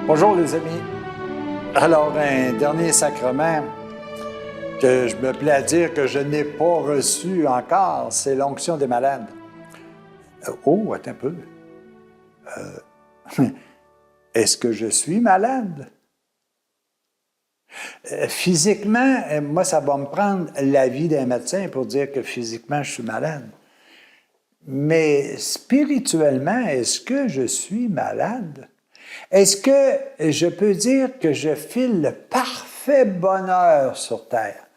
Bonjour les amis. Alors, un dernier sacrement que je me plais à dire que je n'ai pas reçu encore, c'est l'onction des malades. Attends un peu. Est-ce que je suis malade? Physiquement, moi, ça va me prendre l'avis d'un médecin pour dire que physiquement, je suis malade. Mais spirituellement, est-ce que je suis malade? Est-ce que je peux dire que je file le parfait bonheur sur Terre?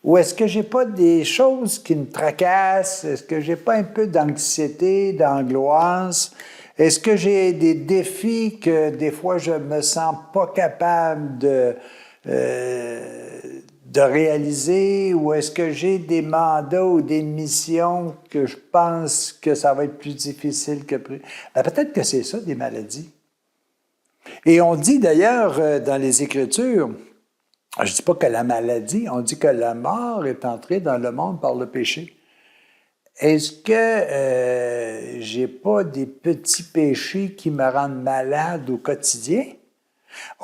Ou est-ce que j'ai pas des choses qui me tracassent? Est-ce que j'ai pas un peu d'anxiété, d'angoisse? Est-ce que j'ai des défis que des fois je me sens pas capable de réaliser? Ou est-ce que j'ai des mandats ou des missions que je pense que ça va être plus difficile que prévu? Ben, peut-être que c'est ça, des maladies. Et on dit d'ailleurs dans les Écritures, je ne dis pas que la maladie, on dit que la mort est entrée dans le monde par le péché. Est-ce que j'ai pas des petits péchés qui me rendent malade au quotidien?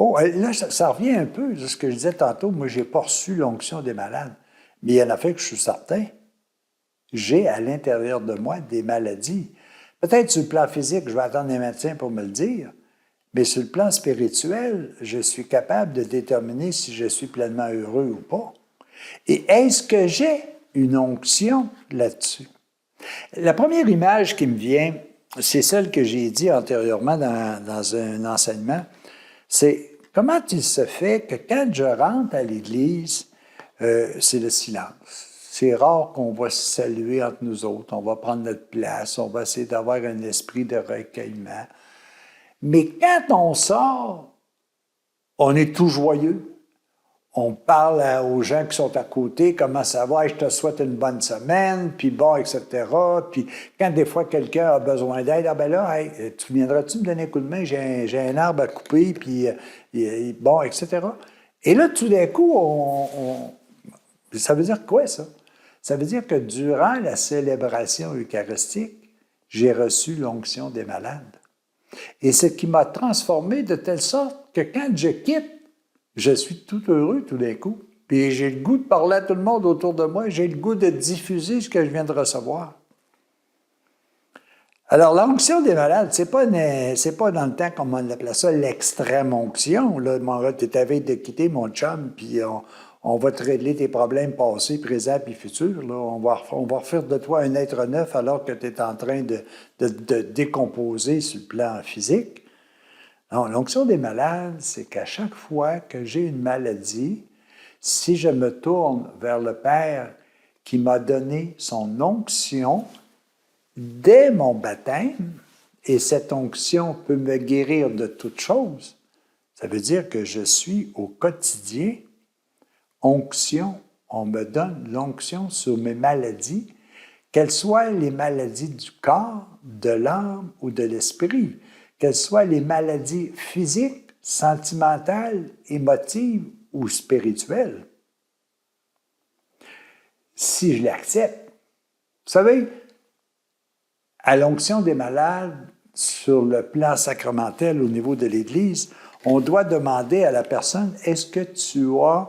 Là, ça revient un peu de ce que je disais tantôt. Moi, je n'ai pas reçu l'onction des malades. Mais il y en a fait que je suis certain. J'ai à l'intérieur de moi des maladies. Peut-être sur le plan physique, je vais attendre les médecins pour me le dire. Mais sur le plan spirituel, je suis capable de déterminer si je suis pleinement heureux ou pas. Et est-ce que j'ai une onction là-dessus? La première image qui me vient, c'est celle que j'ai dit antérieurement dans un enseignement, c'est comment il se fait que quand je rentre à l'Église, c'est le silence. C'est rare qu'on va se saluer entre nous autres, on va prendre notre place, on va essayer d'avoir un esprit de recueillement. Mais quand on sort, on est tout joyeux. On parle aux gens qui sont à côté, comment ça va, je te souhaite une bonne semaine, puis bon, etc. Puis quand des fois quelqu'un a besoin d'aide, ah ben là, hey, tu viendras-tu me donner un coup de main, j'ai un arbre à couper, puis bon, etc. Et là, tout d'un coup, ça veut dire quoi, ça? Ça veut dire que durant la célébration eucharistique, j'ai reçu l'onction des malades. Et ce qui m'a transformé de telle sorte que quand je quitte, je suis tout heureux tout d'un coup. Puis j'ai le goût de parler à tout le monde autour de moi, j'ai le goût de diffuser ce que je viens de recevoir. Alors, l'onction des malades, c'est pas dans le temps, comme on appelait ça, l'extrême onction. Là, tu es à veille de quitter mon chum, puis on va te régler tes problèmes passés, présents puis futurs. Là. On va refaire de toi un être neuf alors que tu es en train de décomposer sur le plan physique. Non, l'onction des malades, c'est qu'à chaque fois que j'ai une maladie, si je me tourne vers le Père qui m'a donné son onction dès mon baptême, et cette onction peut me guérir de toutes choses, ça veut dire que je suis au quotidien onction, on me donne l'onction sur mes maladies, qu'elles soient les maladies du corps, de l'âme ou de l'esprit, qu'elles soient les maladies physiques, sentimentales, émotives ou spirituelles. Si je l'accepte, vous savez, à l'onction des malades, sur le plan sacramentel au niveau de l'Église, on doit demander à la personne, est-ce que tu as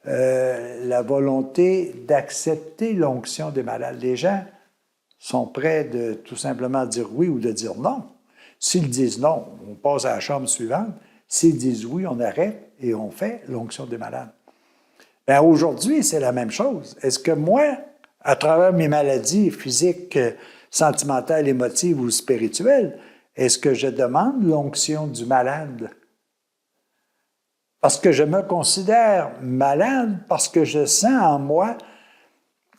la volonté d'accepter l'onction des malades? Les gens sont prêts de tout simplement dire oui ou de dire non. S'ils disent non, on passe à la chambre suivante. S'ils disent oui, on arrête et on fait l'onction des malades. Bien, aujourd'hui, c'est la même chose. Est-ce que moi, à travers mes maladies physiques, sentimentales, émotives ou spirituelles, est-ce que je demande l'onction du malade? Parce que je me considère malade, parce que je sens en moi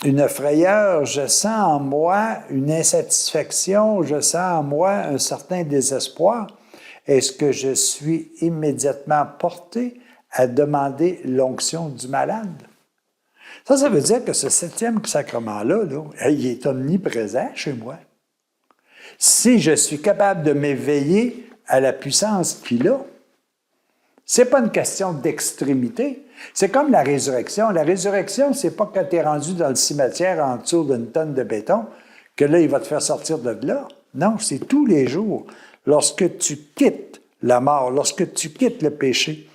une frayeur, je sens en moi une insatisfaction, je sens en moi un certain désespoir. Est-ce que je suis immédiatement porté à demander l'onction du malade? Ça veut dire que ce 7e sacrement-là, il est omniprésent chez moi. Si je suis capable de m'éveiller à la puissance qu'il a, ce n'est pas une question d'extrémité. C'est comme la résurrection. La résurrection, c'est pas quand tu es rendu dans le cimetière en dessous d'une tonne de béton que là, il va te faire sortir de là. Non, c'est tous les jours. Lorsque tu quittes la mort, lorsque tu quittes le péché,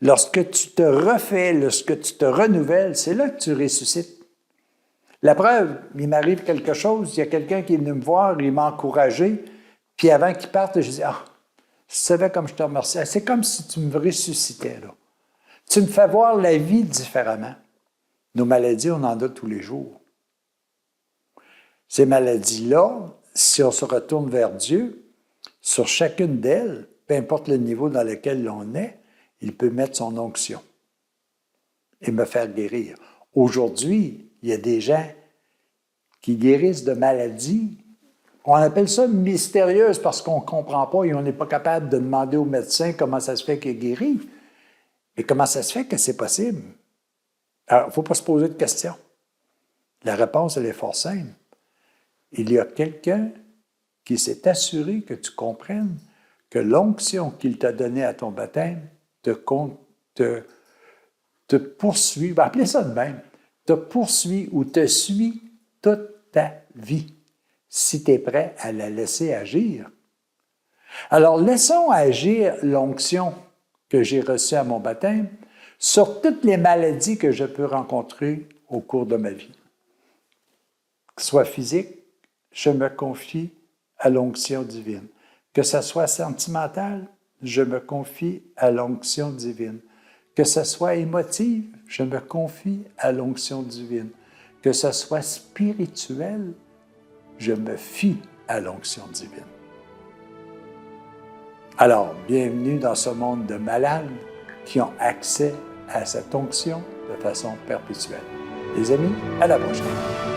lorsque tu te refais, lorsque tu te renouvelles, c'est là que tu ressuscites. La preuve, il m'arrive quelque chose, il y a quelqu'un qui est venu me voir, il m'a encouragé, puis avant qu'il parte, je dis, ah, je savais comme je te remercie. C'est comme si tu me ressuscitais, là. Tu me fais voir la vie différemment. Nos maladies, on en a tous les jours. Ces maladies-là, si on se retourne vers Dieu, sur chacune d'elles, peu importe le niveau dans lequel l'on est, il peut mettre son onction et me faire guérir. Aujourd'hui, il y a des gens qui guérissent de maladies. On appelle ça mystérieuse parce qu'on ne comprend pas et on n'est pas capable de demander au médecin comment ça se fait qu'il guérit. Et comment ça se fait que c'est possible? Alors, il ne faut pas se poser de questions. La réponse, elle est fort simple. Il y a quelqu'un qui s'est assuré que tu comprennes que l'onction qu'il t'a donnée à ton baptême te poursuit, appelez ça de même, te poursuit ou te suit toute ta vie, si tu es prêt à la laisser agir. Alors, laissons agir l'onction que j'ai reçue à mon baptême sur toutes les maladies que je peux rencontrer au cours de ma vie. Que ce soit physique, je me confie à l'onction divine. Que ce soit sentimental, je me confie à l'onction divine. Que ce soit émotif, je me confie à l'onction divine. Que ce soit spirituel, je me fie à l'onction divine. Alors, bienvenue dans ce monde de malades qui ont accès à cette onction de façon perpétuelle. Les amis, à la prochaine.